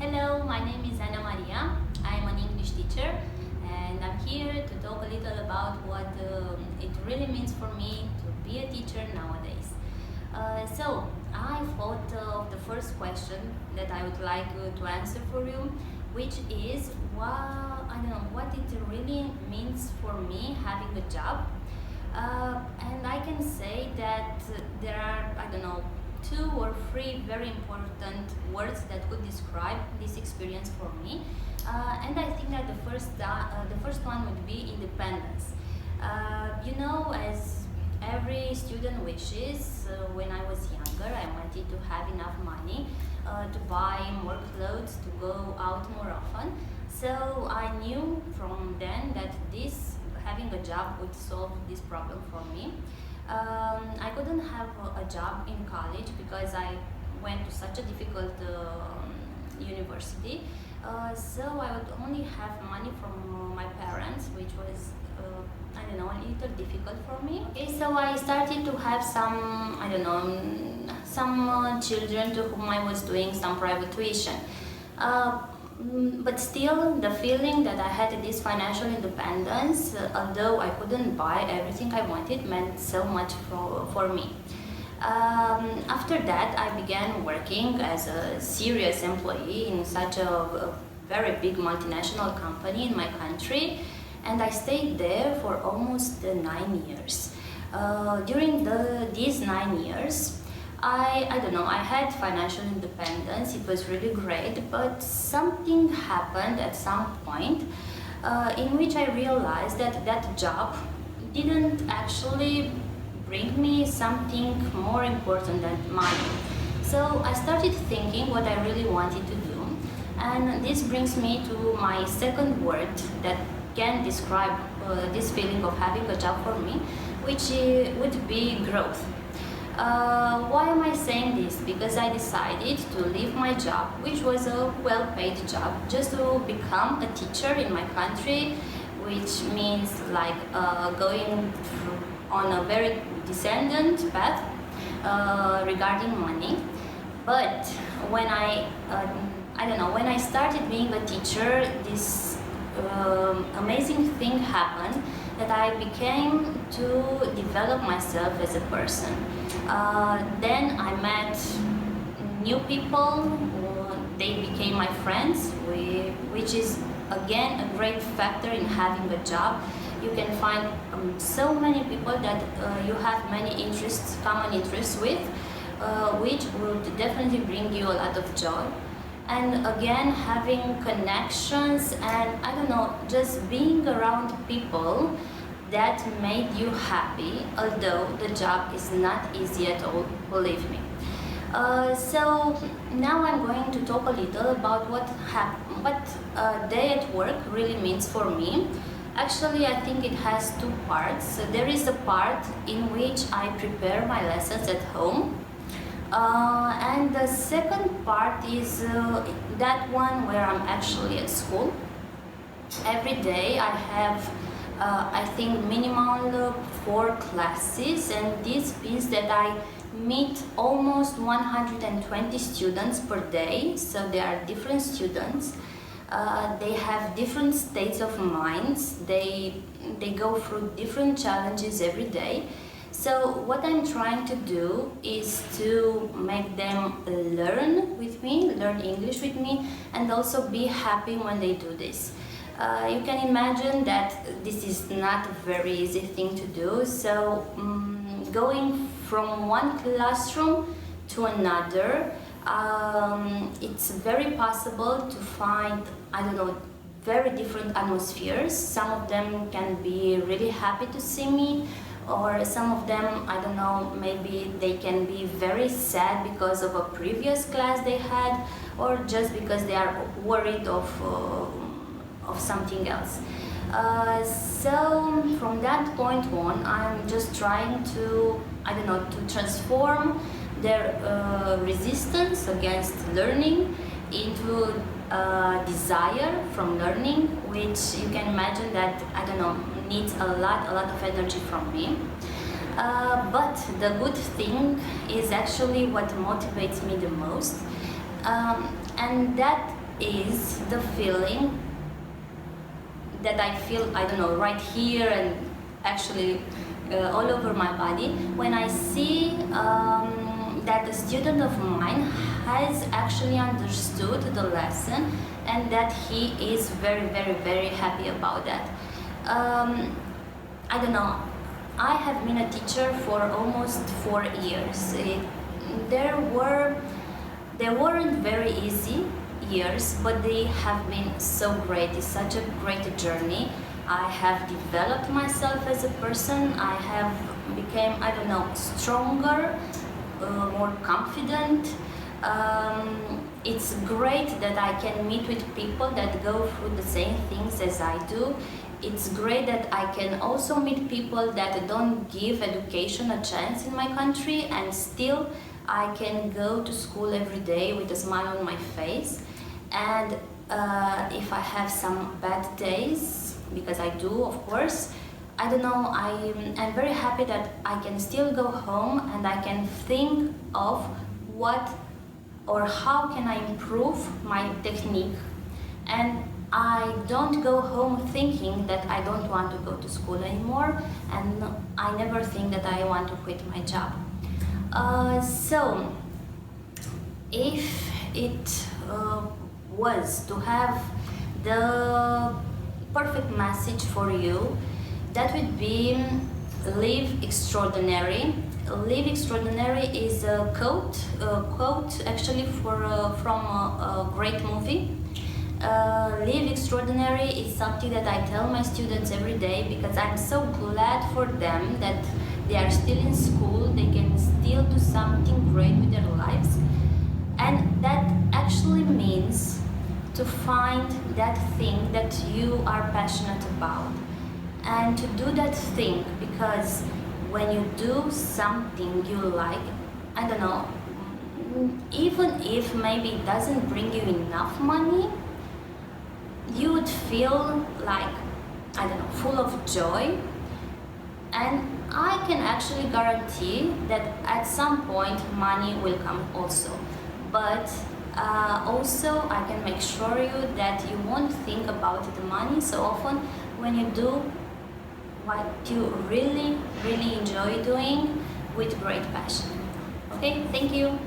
Hello, my name is Ana Maria. I'm an English teacher and I'm here to talk a little about what it really means for me to be a teacher nowadays. So, I thought of the first question that I would like to answer for you, which is what it really means for me having a job. And I can say that there are, two or three very important words that could describe this experience for me. And I think that the first one would be independence. As every student wishes, when I was younger, I wanted to have enough money to buy more clothes, to go out more often. So I knew from then that having a job would solve this problem for me. I couldn't have a job in college because I went to such a difficult university. So I would only have money from my parents, which was a little difficult for me. Okay, so I started to have some children to whom I was doing some private tuition. But still, the feeling that I had this financial independence, although I couldn't buy everything I wanted, meant so much for me. After that, I began working as a serious employee in such a very big multinational company in my country, and I stayed there for almost 9 years. During these 9 years, I had financial independence. It was really great, but something happened at some point in which I realized that job didn't actually bring me something more important than money. So I started thinking what I really wanted to do, and this brings me to my second word that can describe this feeling of having a job for me, which would be growth. Why am I saying this? Because I decided to leave my job, which was a well-paid job, just to become a teacher in my country, which means like going on a very descendant path regarding money. But when when I started being a teacher, this amazing thing happened, that I became to develop myself as a person. Then I met new people, they became my friends, which is again a great factor in having a job. You can find so many people that you have many common interests with, which would definitely bring you a lot of joy. And again, having connections and just being around people that made you happy, although the job is not easy at all, believe me. So now I'm going to talk a little about what a day at work really means for me. Actually, I think it has two parts. So there is a part in which I prepare my lessons at home. And the second part is that one where I'm actually at school. Every day I have, I think, minimal 4 classes, and this means that I meet almost 120 students per day. So they are different students. They have different states of minds. They go through different challenges every day. So what I'm trying to do is to make them learn with me, learn English with me, and also be happy when they do this. You can imagine that this is not a very easy thing to do. So going from one classroom to another, it's very possible to find, very different atmospheres. Some of them can be really happy to see me, or some of them, maybe they can be very sad because of a previous class they had, or just because they are worried of something else. So from that point on, I'm just trying to, to transform their resistance against learning into desire from learning, which you can imagine that, needs a lot of energy from me. But the good thing is actually what motivates me the most. And that is the feeling that I feel, I don't know, right here and actually all over my body when I see that a student of mine has actually understood the lesson and that he is very, very, very happy about that. I don't know, I have been a teacher for almost 4 years. They weren't very easy years, but they have been so great. It's such a great journey. I have developed myself as a person. I have become, I don't know, stronger, more confident. It's great that I can meet with people that go through the same things as I do. It's great that I can also meet people that don't give education a chance in my country, and still I can go to school every day with a smile on my face. And if I have some bad days, because I do, of course, I don't know, I'm very happy that I can still go home and I can think of what or how can I improve my technique. And I don't go home thinking that I don't want to go to school anymore, and I never think that I want to quit my job. So, if it was to have the perfect message for you, that would be live extraordinary. Live extraordinary is a quote actually from a great movie. Live extraordinary is something that I tell my students every day because I'm so glad for them that they are still in school, they can still do something great with their lives. And that actually means to find that thing that you are passionate about and to do that thing, because when you do something you like, I don't know, even if maybe it doesn't bring you enough money, you would feel like, I don't know, full of joy. And I can actually guarantee that at some point money will come also. But also I can make sure you that you won't think about the money so often when you do what you really, really enjoy doing with great passion. Okay, thank you.